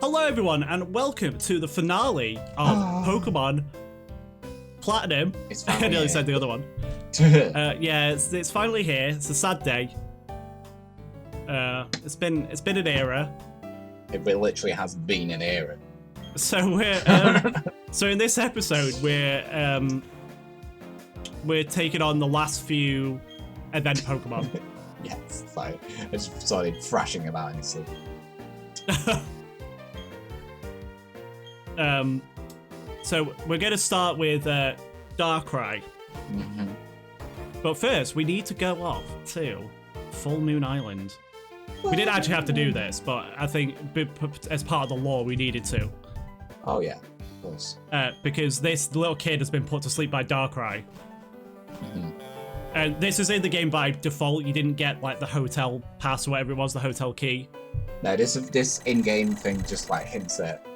Hello everyone and welcome to the finale of Pokemon Platinum. It's I finally nearly here. said the other one. Yeah, it's finally here. It's a sad day. It's been an era. It literally has been an era. So we're so in this episode we're taking on the last few event Pokemon. Yes, sorry. I just started thrashing about in his sleep. So we're going to start with Darkrai. Mm-hmm. But first, we need to go off to Full Moon Island. We didn't actually have to do this, but I think as part of the lore, we needed to. Oh yeah, of course. Because this little kid has been put to sleep by Darkrai. Mm-hmm. And this is in the game by default. You didn't get like the hotel pass or whatever it was, the hotel key. No, this in-game thing just like hints at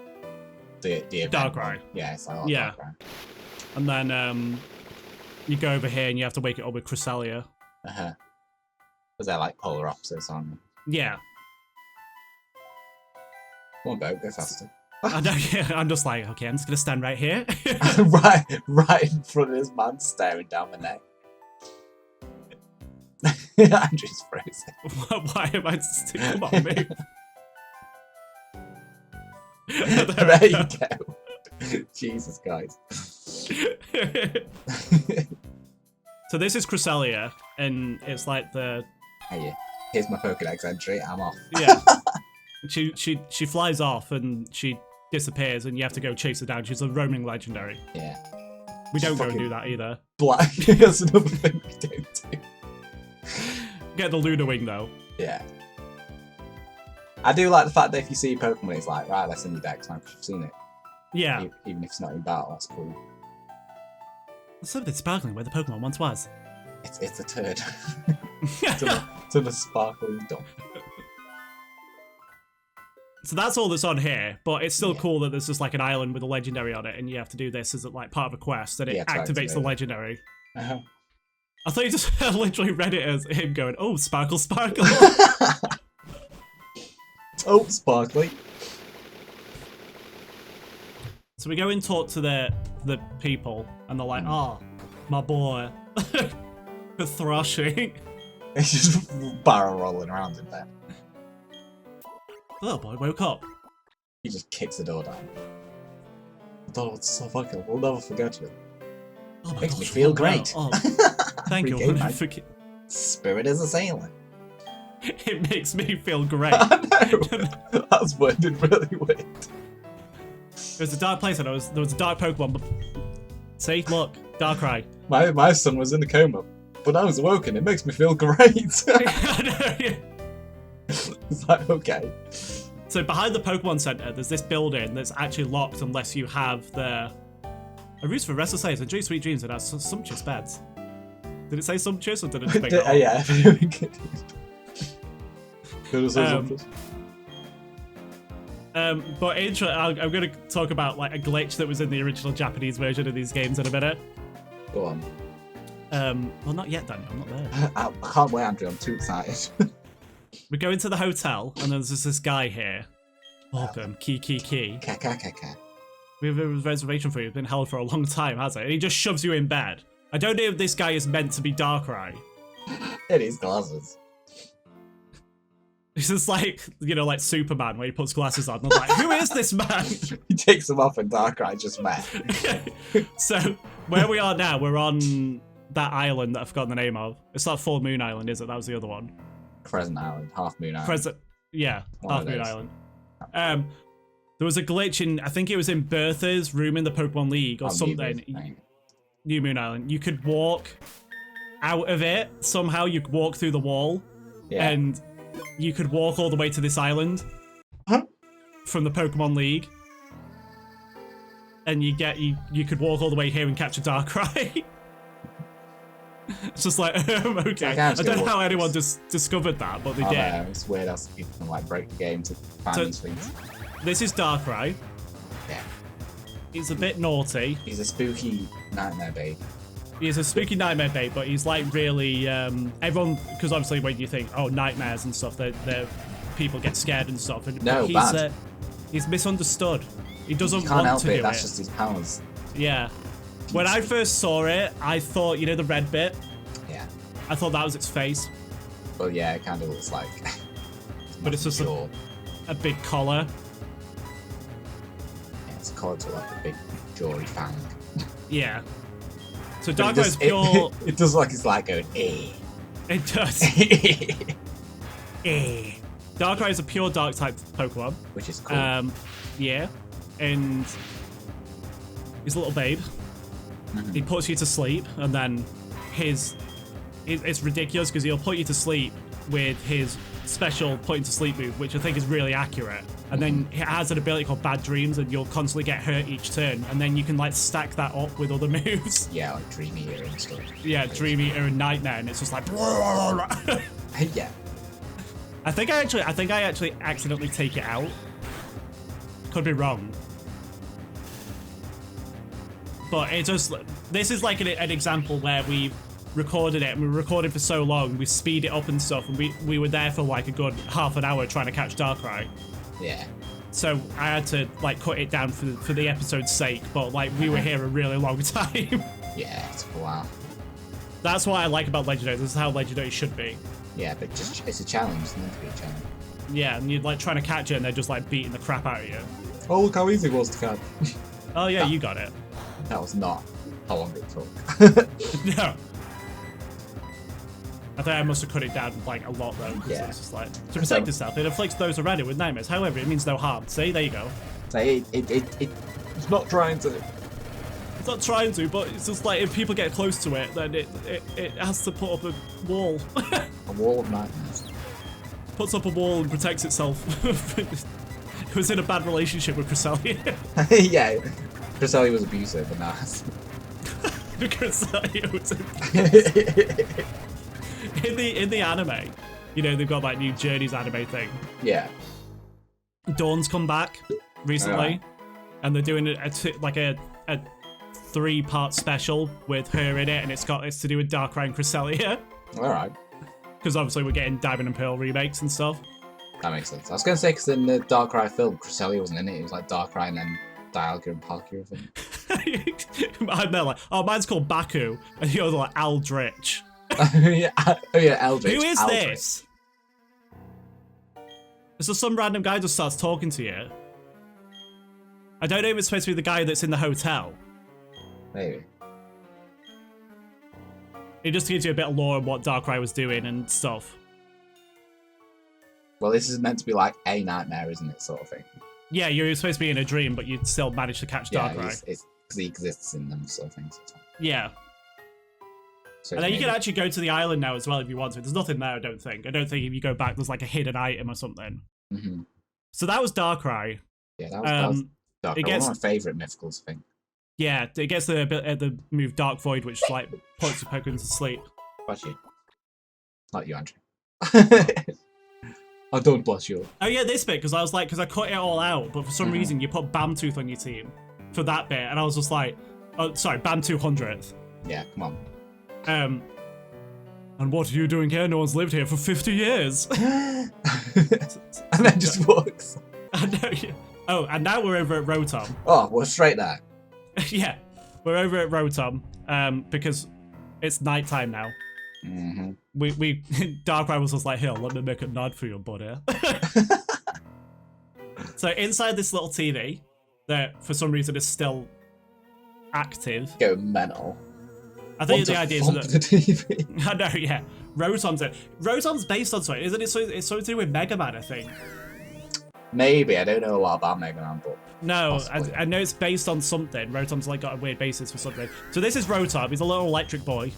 the event. Darkrai. Yeah, it's like Darkrai. And then you go over here and you have to wake it up with Cresselia. Uh-huh. Because they're like polar opposites, aren't they? Yeah. Come on, Bo, go faster. I know, yeah, I'm just like, okay, I'm just gonna stand right here. right in front of this man staring down my neck. Andrew's frozen. Why am I still come on, move? There you go. Jesus, guys. So this is Cresselia, and it's like the Hey, here's my Pokédex entry. I'm off. yeah. She flies off and she disappears, and you have to go chase her down. She's a roaming legendary. Yeah. We don't She's go and fucking do that either. Black. That's another thing we don't do. Get the Luna Wing though. Yeah. I do like the fact that if you see a Pokemon, it's like, right, that's in your dex now because you've seen it. Yeah. Even if it's not in battle, that's cool. There's something sparkling where the Pokemon once was. It's a turd. It's on a sparkling dump. So that's all that's on here, but it's still Yeah. cool that there's just like an island with a legendary on it, and you have to do this as like part of a quest, and it Yeah, to activates activate the it. legendary. Uh-huh. I thought you just literally read it as him going, "Oh, sparkle, sparkle." Oh, sparkly. So we go and talk to the people, and they're like, "Oh, my boy, for thrashing." It's just barrel rolling around in there. The little boy woke up. He just kicks the door down. Oh, it's so fucking. We'll never forget you. Oh my Makes gosh, me feel what now? great. Oh, thank you. Regain my spirit as a sailor. It makes me feel great. I know. That's worded really weird. It was a dark place, and there was a dark Pokemon. But see, look, Darkrai. My son was in a coma, but I was awoken. It makes me feel great. I know, yeah. It's like, okay. So behind the Pokemon Center, there's this building that's actually locked unless you have a roost for restless days, enjoy sweet dreams, and has sumptuous beds. Did it say sumptuous, or did it just make it up? Yeah. But I'm going to talk about like a glitch that was in the original Japanese version of these games in a minute. Go on. Well, not yet, Daniel. I'm not there. I can't wait, Andrew. I'm too excited. We go into the hotel, and there's just this guy here. Welcome, Key. Kaka. We have a reservation for you. It's been held for a long time, hasn't it? And he just shoves you in bed. I don't know if this guy is meant to be Darkrai. It is glasses. This is like, like Superman, where he puts glasses on. And I'm like, who is this man? He takes them off and Darkrai just met. So, where we are now, we're on that island that I've forgotten the name of. It's not Full Moon Island, is it? That was the other one. Crescent Island, Half Moon Island. Half Moon Island. There was a glitch in, I think it was in Bertha's room in the Pokemon League or something. New Moon Island. You could walk out of it somehow. You could walk through the wall, and you could walk all the way to this island from the Pokemon League, and you could walk all the way here and catch a Darkrai. It's just like, okay. I don't know how anyone just discovered that, but they did. It's weird how people can like break the game to find these things. This is Darkrai. Yeah. He's a bit naughty. He's a spooky nightmare babe. He's a spooky nightmare babe, but he's like really everyone, because obviously when you think nightmares and stuff, they're people get scared and stuff. And No, he's, bad. He's misunderstood. He doesn't You can't want help to it. do That's it. just his powers. Yeah. When I first saw it, I thought, you know, the red bit. Yeah. I thought that was its face. Well, yeah, it kind of looks like. But it's just a big collar. Yeah, it's a collar to like a big jawy fang. Yeah. So But Darkrai is pure. It does like it's like going, eh. It does. Darkrai is a pure dark type Pokemon. Which is cool. Yeah. And he's a little babe. He puts you to sleep, and then it's ridiculous because he'll put you to sleep with his special put into sleep move, which I think is really accurate. And then it has an ability called Bad Dreams, and you'll constantly get hurt each turn. And then you can like stack that up with other moves. Yeah, like Dream Eater and stuff. Yeah, Dream Eater and Nightmare, and it's just like. Yeah. I think I actually accidentally take it out. Could be wrong. But it just, this is like an example where we recorded it, and we recorded for so long, we speed it up and stuff, and we were there for like a good half an hour trying to catch Darkrai. Yeah. So I had to like cut it down for the episode's sake, but like we were here a really long time. Yeah, it's a while. That's what I like about Legendary. This is how Legendary should be. Yeah, but just it's a challenge. It's meant to be a challenge. Yeah, and you're like trying to catch it, and they're just like beating the crap out of you. Oh, look how easy it was to catch. Oh yeah, you got it. That was not how long it took. No. I think I must have cut it down like a lot though. Yeah. It's just like to protect itself, it afflicts those around it with nightmares. However, it means no harm. See, there you go. So it's not trying to. It's not trying to, but it's just like if people get close to it, then it has to put up a wall. A wall of nightmares. Puts up a wall and protects itself. It was in a bad relationship with Cresselia. Yeah, Cresselia was abusive, but now. Cresselia was in the anime. You know, they've got like new Journeys anime thing. Yeah. Dawn's come back recently, and they're doing a 3-part special with her in it, and it's to do with Darkrai and Cresselia. All right. Because obviously we're getting Diamond and Pearl remakes and stuff. That makes sense. I was going to say, because in the Darkrai film, Cresselia wasn't in it. It was like Darkrai and then Dialga and Palkia, I think. I'm there like, oh, mine's called Baku, and you're like Aldrich. Yeah, Eldritch. Who is Aldrich. this? Is there some random guy just starts talking to you? I don't know if it's supposed to be the guy that's in the hotel. Maybe. It just gives you a bit of lore on what Darkrai was doing and stuff. Well, this is meant to be like a nightmare, isn't it, sort of thing? Yeah, you're supposed to be in a dream, but you'd still manage to catch Darkrai. Yeah, it's because he exists in them, sort of things. Yeah. So And then you can actually go to the island now as well if you want to. There's nothing there, I don't think. I don't think if you go back, there's like a hidden item or something. Mm-hmm. So that was Darkrai. Yeah, that was Darkrai. gets- One of my favourite mythicals, I think. Yeah, it gets the move Dark Void, which like puts your Pokemon to sleep. Bless you. Not you, Andrew. I don't bless you. Oh yeah, this bit, because I cut it all out, but for some reason you put Bamtooth on your team for that bit, and I was just like, oh, sorry, Bam 200th. Yeah, come on. And what are you doing here? No one's lived here for 50 years. And then just walks. I know. Yeah. Oh, and now we're over at Rotom. Oh, we're straight there. Yeah, we're over at Rotom because it's nighttime now. Mm-hmm. We Darkrai was just like, here, let me make a nod for you, buddy. So inside this little TV that for some reason is still active. Go mental. I think the idea is that the TV. I know, yeah. Rotom's based on something, isn't it? So it's something to do with Mega Man, I think. Maybe, I don't know a lot about Mega Man, but No, I know it's based on something. Rotom's like got a weird basis for something. So this is Rotom. He's a little electric boy.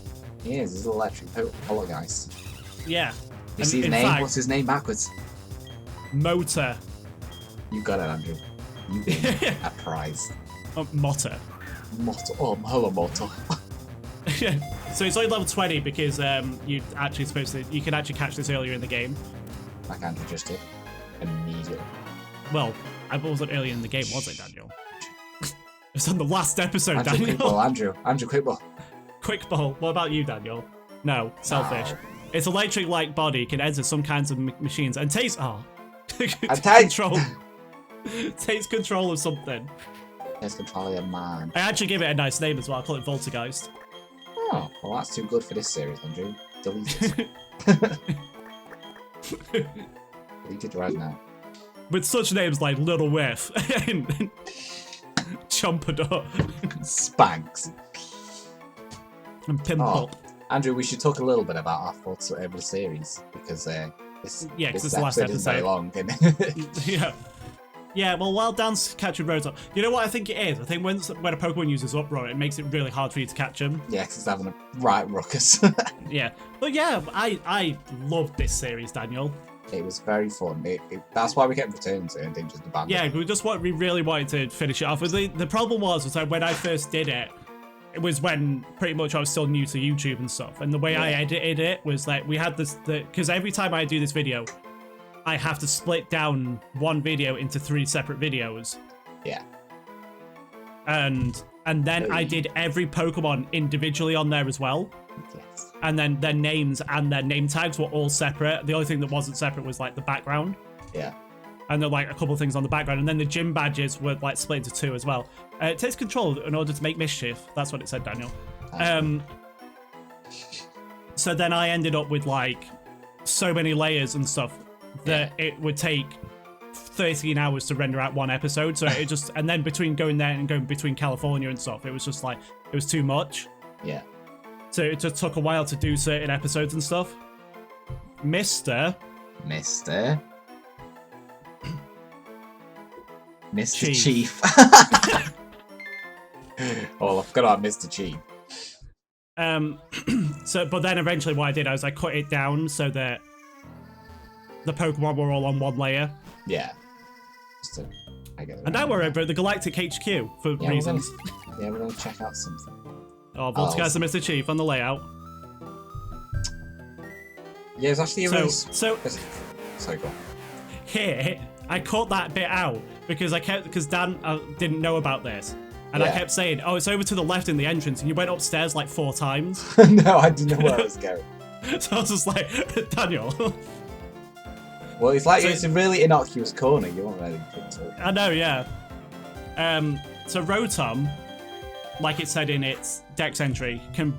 he is. He's an electric poltergeist. Yeah. You see his name? Fact, What's his name backwards? Motor. You got it, Andrew. You win a prize. Motor. Motto. Oh, hello, Motto. So it's only level 20 because you can actually catch this earlier in the game. Like Andrew just did. Immediately. Well, I wasn't earlier in the game, was it, Daniel? It was on the last episode, Andrew, Daniel. quick ball, Andrew, quick ball. Quick ball. What about you, Daniel? No, selfish. No. Its electric-like body can enter some kinds of machines and taste. Oh, And taste. control. Takes control of something. Takes control of your mind. I actually give it a nice name as well. I call it Voltergeist. Oh, well, that's too good for this series, Andrew. Delete it. Delete it right now. With such names like Little Whiff and Chompador. Spanks. And Pimple. Oh, Andrew, we should talk a little bit about our thoughts on every series, because this it's the last episode is very long, isn't it? Yeah. Yeah, well, while Dan's catching Rotom, you know what I think it is? I think when a Pokemon uses Uproar, it makes it really hard for you to catch him. Yeah, because it's having a right ruckus. Yeah. But yeah, I loved this series, Daniel. It was very fun. That's why we kept returning to it and didn't just abandon it. Yeah, we really wanted to finish it off. The problem was that when I first did it, it was when pretty much I was still new to YouTube and stuff. And the way I edited it was like we had because every time I do this video, I have to split down one video into 3 separate videos. Yeah. And then I did every Pokemon individually on there as well. Yes. And then their names and their name tags were all separate. The only thing that wasn't separate was like the background. Yeah. And there were like a couple of things on the background. And then the gym badges were like split into 2 as well. It takes control in order to make mischief. That's what it said, Daniel. So then I ended up with like so many layers and stuff that it would take 13 hours to render out one episode. So it just, and then between going there and going between California and stuff, it was just like, it was too much. Yeah. So it just took a while to do certain episodes and stuff. Mr. Chief. Oh, I forgot about Mr. Chief. But then eventually what I did was I cut it down so that the Pokemon were all on one layer. Yeah. And now we're over at the Galactic HQ for reasons. We're going to check out something. Oh, Voltergeist and Mr. Chief on the layout. Yeah, it's actually a really... Sorry, go on. Here, I cut that bit out because Dan didn't know about this. And I kept saying, oh, it's over to the left in the entrance. And you went upstairs like 4 times. No, I didn't know where I was going. So I was just like, Daniel. Well, it's like it's a really innocuous corner. You won't really put it. I know, yeah. So Rotom, like it said in its Dex entry, can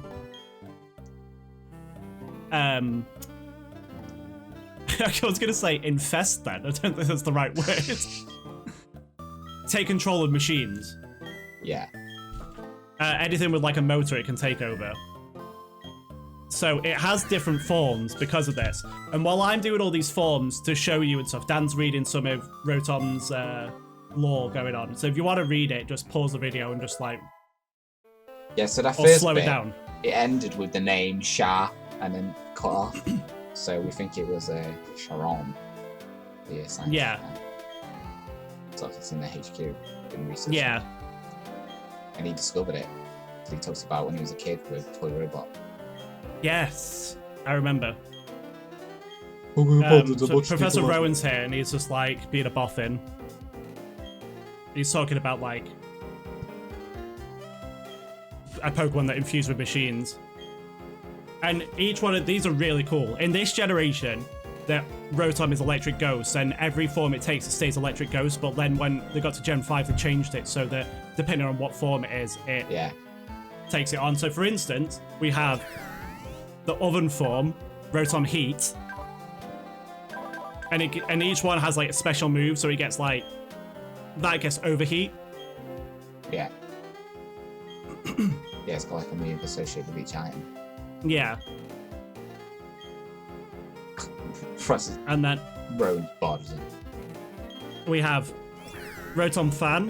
I was gonna say infest then. I don't think that's the right word. Take control of machines. Yeah. Anything with like a motor it can take over. So it has different forms because of this. And while I'm doing all these forms to show you and stuff, Dan's reading some of Rotom's lore going on. So if you want to read it, just pause the video and just like... Yeah, so that first slow bit, it down. It ended with the name Shah and then cut off. So we think it was Sharon. Yeah. So it's in the HQ in research. Yeah. And he discovered it. He talks about when he was a kid with Toy Robot. Yes, I remember. So Professor Rowan's here, and he's just like being a boffin. He's talking about like a Pokemon that infused with machines, and each one of these are really cool. In this generation, that Rotom is Electric Ghost, and every form it takes, it stays Electric Ghost. But then when they got to Gen 5, they changed it so that depending on what form it is, it takes it on. So, for instance, we have the oven form, Rotom Heat, and each one has like a special move, so he gets like that gets Overheat. Yeah. Yeah, it's got like a move associated with each item. Yeah. And then Road bars. We have Rotom Fan,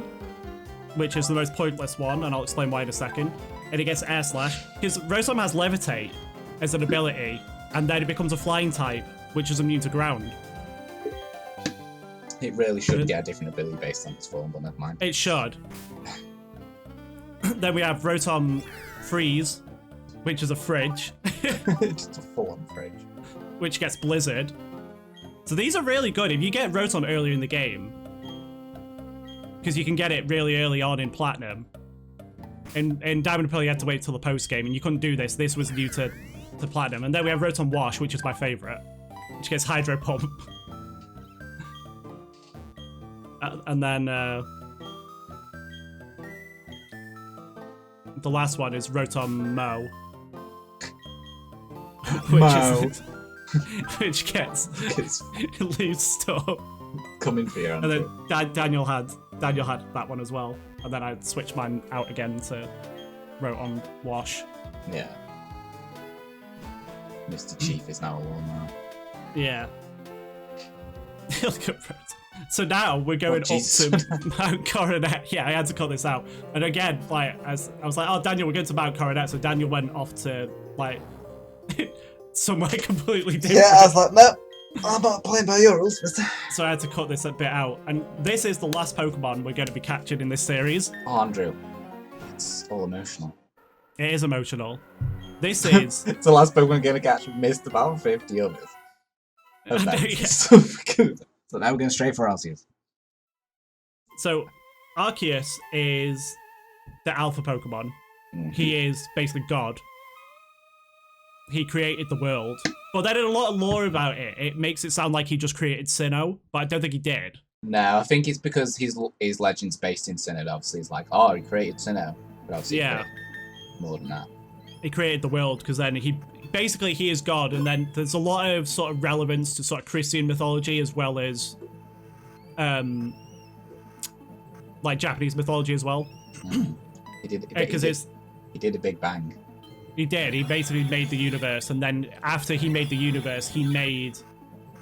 which is the most pointless one, and I'll explain why in a second. And it gets Air Slash because Rotom has Levitate as an ability, and then it becomes a flying type, which is immune to ground. It really should get a different ability based on its form, but never mind. It should. Then we have Rotom Freeze, which is a fridge. Just a full-on fridge. Which gets Blizzard. So these are really good if you get Rotom earlier in the game. Because you can get it really early on in Platinum. In Diamond and Pearl you had to wait till the post-game, and you couldn't do this. This was new to Platinum. And then we have Rotom Wash, which is my favourite. Which gets Hydro Pump. And then the last one is Rotom Mo. Which gets leaves stuff. Coming for you, and then Daniel had that one as well, and then I switched mine out again to Rotom Wash. Yeah. Mr. Chief is now a lawnmower. Yeah. Look at Rotom. So now we're going up to Mount Coronet. Yeah, I had to cut this out. And again, like, as I was like, oh, Daniel, we're going to Mount Coronet. So Daniel went off to, like, somewhere completely different. Yeah, I was like, no, I'm not playing by your rules, mister. So I had to cut this a bit out. And this is the last Pokemon we're going to be captured in this series. Oh, Andrew, it's all emotional. It is emotional. This is... It's the last Pokemon going to catch. We've missed about 50 others. So now we're going straight for Arceus. So, Arceus is the alpha Pokemon. Mm-hmm. He is basically God. He created the world. But then in a lot of lore about it, it makes it sound like he just created Sinnoh, but I don't think he did. No, I think it's because his legend's based in Sinnoh. Obviously, it's like, oh, he created Sinnoh. But obviously, yeah, more than that. He created the world because then he is God, and then there's a lot of sort of relevance to sort of Christian mythology as well as like Japanese mythology as well. He did a Big Bang. He did. He basically made the universe, and then after he made the universe, he made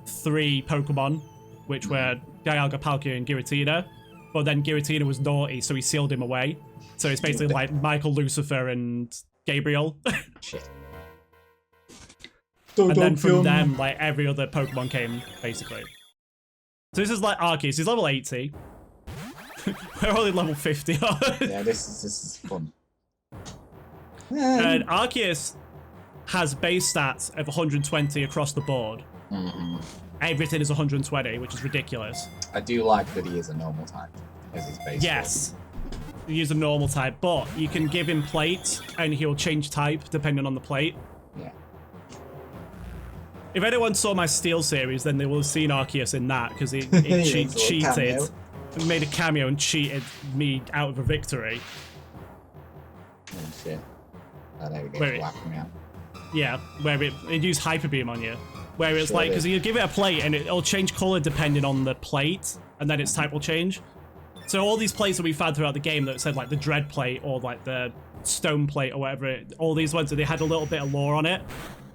3 Pokemon, which were Dialga, Palkia, and Giratina. But then Giratina was naughty, so he sealed him away. So it's basically like Michael, Lucifer, and Gabriel. Shit. And then from them, like, every other Pokemon came, basically. So this is like Arceus. He's level 80. We're only level 50. Yeah, this is fun. And Arceus has base stats of 120 across the board. Mm-hmm. Everything is 120, which is ridiculous. I do like that he is a normal type as his base. Yes. He is a normal type, but you can give him plate, and he'll change type depending on the plate. Yeah. If anyone saw my Steel series, then they will have seen Arceus in that, because he cheated. Made a cameo and cheated me out of a victory. Oh shit. Oh, there we go. Yeah, where it used Hyper Beam on you. Where it's like, because you give it a plate and it'll change colour depending on the plate, and then its type will change. So all these plates that we found throughout the game that said like the Dread plate or like the Stone plate or whatever, all these ones, they had a little bit of lore on it.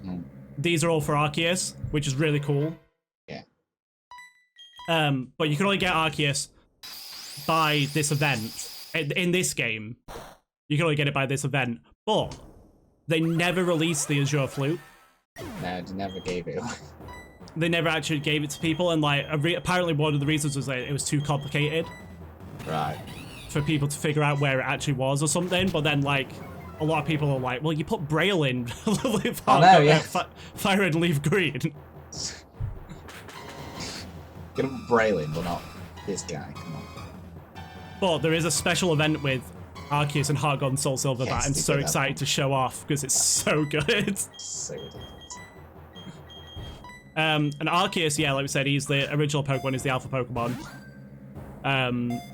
Mm. These are all for Arceus, which is really cool. Yeah. But you can only get Arceus by this event. In this game, you can only get it by this event. But they never released the Azure Flute. No, they never gave it away. They never actually gave it to people, and like apparently one of the reasons was that it was too complicated. Right. For people to figure out where it actually was or something, but then like a lot of people are like, well, you put Braille in Fire Red, Leaf Green. Get him Braille in, but not this guy, come on. But there is a special event with Arceus and Heart Gold and Soul Silver that I'm so excited to show off because it's so good. So ridiculous. And Arceus, yeah, like we said, he's the original Pokemon, he's the alpha Pokemon.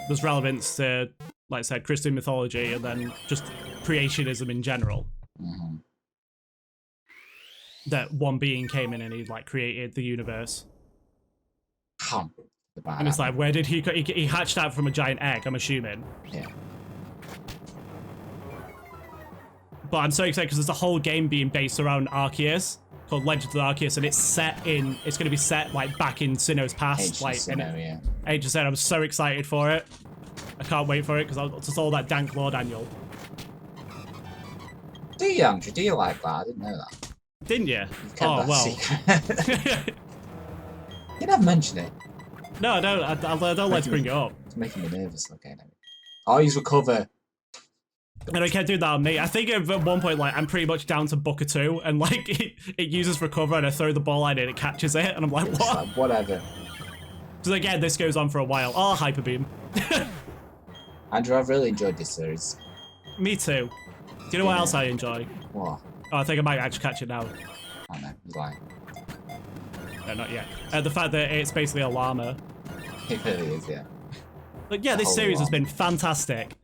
There's relevance to, like I said, Christian mythology and then just creationism in general. Mm-hmm. That one being came in and he like created the universe. And it's like, where did he hatched out from a giant egg, I'm assuming. Yeah. But I'm so excited because there's a whole game being based around Arceus called Legends of Arceus, and it's going to be set like back in Sinnoh's past, Age of Sinnoh. I'm so excited for it. I can't wait for it because I just all that dank lore, Daniel. Do you, Andrew? Do you like that? I didn't know that. Didn't you? Oh well. You never mention it. No, I don't. I don't like to bring it up. It's making me nervous. Okay, no. I'll use recover. And I can't do that on me. I think at one point, like, I'm pretty much down to Booker 2, and like it uses recover, and I throw the ball at it, and it catches it, and I'm like, what? Like, whatever. Because again, this goes on for a while. Oh, Hyper Beam. Andrew, I've really enjoyed this series. Me too. Do you know what else I enjoy? What? Oh, I think I might actually catch it now. Oh no, he's lying. No, not yet. The fact that it's basically a llama. It really is, yeah. But yeah, this series has been fantastic.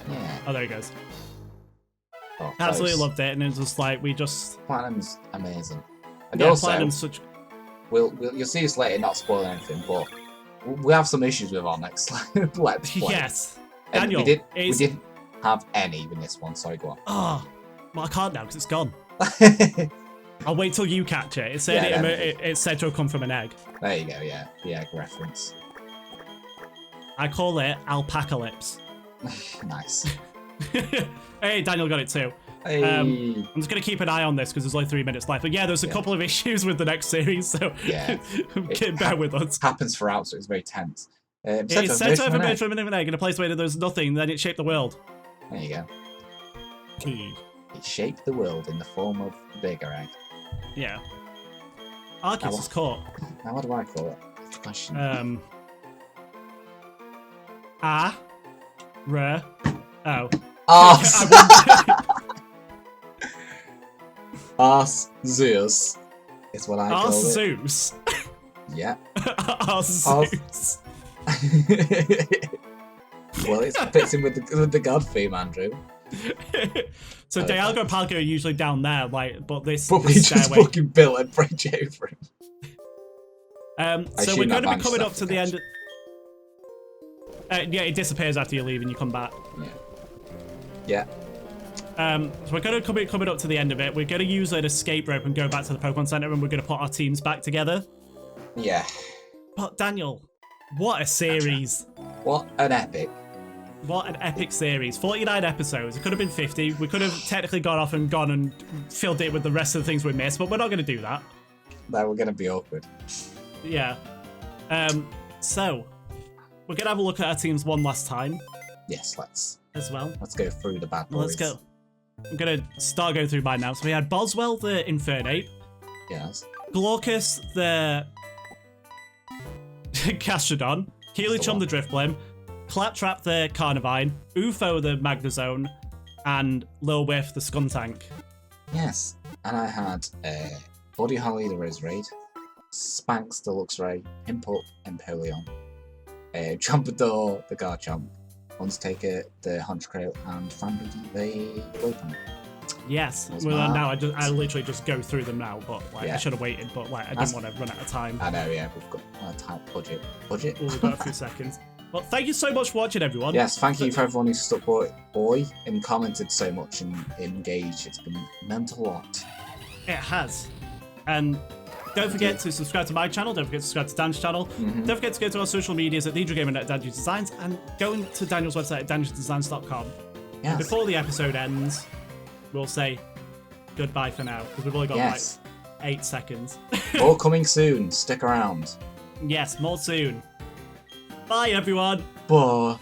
Yeah. Oh, there he goes. Oh, absolutely loved it, and it's just like we just. Platinum's amazing. And yeah, also, Platinum's such. You'll see this later, not spoiling anything, but we have some issues with our next Let's Play. Yes. And Daniel, we didn't have any with this one, so go on. Oh, well, I can't now because it's gone. I'll wait till you catch it. It said it's said to have come from an egg. There you go, yeah. The egg reference. I call it Alpacalypse. Nice. Hey, Daniel got it too. Hey. I'm just going to keep an eye on this because there's only 3 minutes left. But yeah, there's a couple of issues with the next series, so bear with us. Happens throughout, so it's very tense. It's said to have emerged from an egg in a place where there's nothing, then it shaped the world. There you go. It shaped the world in the form of a bigger egg. Yeah. Arceus is caught. Now what do I call it? That's the question. Arceus is what I call it. Arceus? Yeah. Arceus. Well, it fits in with the god theme, Andrew. So Dialga and Palkia are usually down there, like, but this. But we just fucking built a bridge over him. So we're going to be coming up to the end. Yeah, it disappears after you leave and you come back. Yeah. So we're going to be coming up to the end of it. We're going to use an escape rope and go back to the Pokemon Center, and we're going to put our teams back together. Yeah. But Daniel, what a series! What an epic! What an epic series. 49 episodes. It could have been 50. We could have technically gone off and gone and filled it with the rest of the things we missed, but we're not going to do that. No, we're going to be awkward. Yeah. So, we're going to have a look at our teams one last time. Yes, let's. As well. Let's go through the bad boys. Let's go. I'm going to start going through mine now. So we had Boswell, the Infernape. Yes. Glaucus, the Gastrodon. Helichum, the Drifblim. Claptrap, the Carnivine. Ufo, the Magnezone. And Lil Whiff, the Skuntank. Yes. And I had Buddy Holly, the Roserade. Spanx, the Luxray. Impulp, Empoleon. Trumpador, the Garchomp. Undertaker, the Honchcrow, and Fanbody, the Rotom. Yes. Well, now I literally just go through them now, but like I should have waited, but like I didn't want to run out of time. I know, yeah, we've got a tight budget. We've got a few seconds. Well, thank you so much for watching, everyone. Yes, thank you for everyone who stuck boy and commented so much and engaged. It's been meant a lot. It has. And don't forget to subscribe to my channel. Don't forget to subscribe to Dan's channel. Don't forget to go to our social medias at TheDreamGamer and at Daniel's Designs, and go to Daniel's website at danielsdesigns.com. Yes. And before the episode ends, we'll say goodbye for now, because we've only got like 8 seconds. More coming soon. Stick around. Yes, more soon. Bye, everyone. Bye.